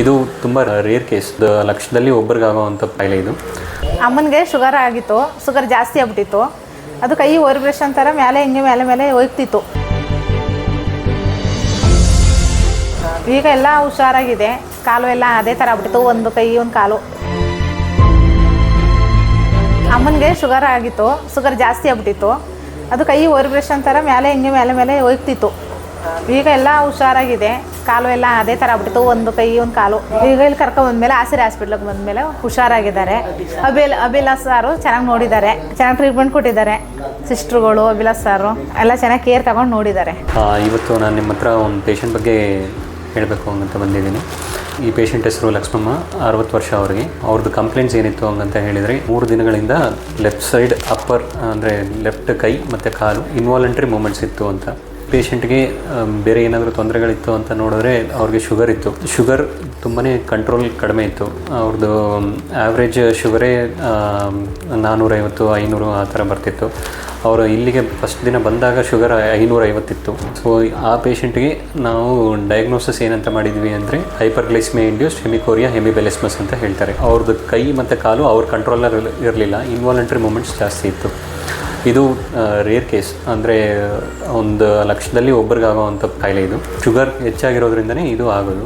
ಇದು ತುಂಬ rare case, ಲಕ್ಷದಲ್ಲಿ ಒಬ್ಬರಿಗಾಗೋವಂಥ ಕಾಯಿಲೆ ಇದು. ಅಮ್ಮನಿಗೆ ಶುಗರ್ ಆಗಿತ್ತು, ಶುಗರ್ ಜಾಸ್ತಿ ಆಗ್ಬಿಟ್ಟಿತ್ತು. ಅದು ಕೈ ವೈಬ್ರೇಷನ್ ಥರ ಮೇಲೆ ಹಿಂಗೆ ಮೇಲೆ ಹೋಗ್ತಿತ್ತು. ಈಗ ಎಲ್ಲ ಹುಷಾರಾಗಿದೆ. ಕಾಲು ಎಲ್ಲ ಅದೇ ಥರ ಆಗ್ಬಿಟ್ಟಿತ್ತು, ಒಂದು ಕೈ ಒಂದು ಕಾಲು. ಅಮ್ಮನಿಗೆ ಶುಗರ್ ಆಗಿತ್ತು, ಶುಗರ್ ಜಾಸ್ತಿ ಆಗ್ಬಿಟ್ಟಿತ್ತು. ಅದು ಕೈ ವೈಬ್ರೇಷನ್ ಥರ ಮೇಲೆ ಹಿಂಗೆ ಮೇಲೆ ಹೋಗ್ತಿತ್ತು. ಈಗ ಎಲ್ಲ ಹುಷಾರಾಗಿದೆ. ಕಾಲು ಎಲ್ಲ ಅದೇ ಥರ ಆಗ್ಬಿಟ್ಟಿತ್ತು, ಒಂದು ಕೈ ಒಂದು ಕಾಲು. ಈಗ ಇಲ್ಲಿ ಕರ್ಕೊಂಡ್ಬಂದ್ಮೇಲೆ ಆಸಿರಿ ಹಾಸ್ಪಿಟ್ಲಿಗೆ ಬಂದಮೇಲೆ ಹುಷಾರಾಗಿದ್ದಾರೆ. ಅಭಿಲಾಸ್ ಸಾರು ಚೆನ್ನಾಗಿ ನೋಡಿದ್ದಾರೆ, ಚೆನ್ನಾಗಿ ಟ್ರೀಟ್ಮೆಂಟ್ ಕೊಟ್ಟಿದ್ದಾರೆ. ಸಿಸ್ಟ್ರುಗಳು, ಅಭಿಲಾಸ್ ಸಾರು ಎಲ್ಲ ಚೆನ್ನಾಗಿ ಕೇರ್ ತಗೊಂಡು ನೋಡಿದ್ದಾರೆ. ಇವತ್ತು ನಾನು ನಿಮ್ಮ ಹತ್ರ ಒಂದು ಪೇಷಂಟ್ ಬಗ್ಗೆ ಹೇಳಬೇಕು ಅಂತ ಬಂದಿದ್ದೀನಿ. ಈ ಪೇಷಂಟ್ ಹೆಸರು ಲಕ್ಷ್ಮಮ್ಮ, 60 ವರ್ಷ ಅವ್ರಿಗೆ. ಅವ್ರದ್ದು ಕಂಪ್ಲೇಂಟ್ಸ್ ಏನಿತ್ತು ಹಂಗಂತ ಹೇಳಿದರೆ, 3 ದಿನಗಳಿಂದ ಲೆಫ್ಟ್ ಸೈಡ್ ಅಪ್ಪರ್ ಅಂದರೆ ಲೆಫ್ಟ್ ಕೈ ಮತ್ತು ಕಾಲು ಇನ್ವಾಲಂಟ್ರಿ ಮೂಮೆಂಟ್ಸ್ ಇತ್ತು ಅಂತ. ಪೇಷಂಟ್ಗೆ ಬೇರೆ ಏನಾದರೂ ತೊಂದರೆಗಳಿತ್ತು ಅಂತ ನೋಡಿದ್ರೆ ಅವ್ರಿಗೆ ಶುಗರ್ ಇತ್ತು. ಶುಗರ್ ತುಂಬಾ ಕಂಟ್ರೋಲ್ ಕಡಿಮೆ ಇತ್ತು. ಅವ್ರದ್ದು ಆ್ಯಾವ್ರೇಜ್ ಶುಗರೇ 450, 500 ಆ ಥರ ಬರ್ತಿತ್ತು. ಅವರು ಇಲ್ಲಿಗೆ ಫಸ್ಟ್ ದಿನ ಬಂದಾಗ ಶುಗರ್ 550 ಇತ್ತು. ಸೊ ಆ ಪೇಷಂಟ್ಗೆ ನಾವು ಡಯಾಗ್ನೋಸಿಸ್ ಏನಂತ ಮಾಡಿದ್ವಿ ಅಂದರೆ ಹೈಪರ್ಗ್ಲೈಸ್ಮಿಯಾ ಇಂಡ್ಯೂಸ್ಡ್ ಹೆಮಿಕೋರಿಯಾ ಹೆಮಿಬೆಲಿಸ್ಮಸ್ ಅಂತ ಹೇಳ್ತಾರೆ. ಅವ್ರದ್ದು ಕೈ ಮತ್ತು ಕಾಲು ಅವ್ರ ಕಂಟ್ರೋಲರ್ ಇರಲಿಲ್ಲ, ಇನ್ವಾಲಂಟ್ರಿ ಮೂಮೆಂಟ್ಸ್ ಜಾಸ್ತಿ ಇತ್ತು. ಇದು ರೇರ್ ಕೇಸ್, ಅಂದರೆ ಒಂದು ಲಕ್ಷದಲ್ಲಿ ಒಬ್ಬರಿಗಾಗೋವಂಥ ಕಾಯಿಲೆ ಇದು. ಶುಗರ್ ಹೆಚ್ಚಾಗಿರೋದ್ರಿಂದನೇ ಇದು ಆಗೋದು.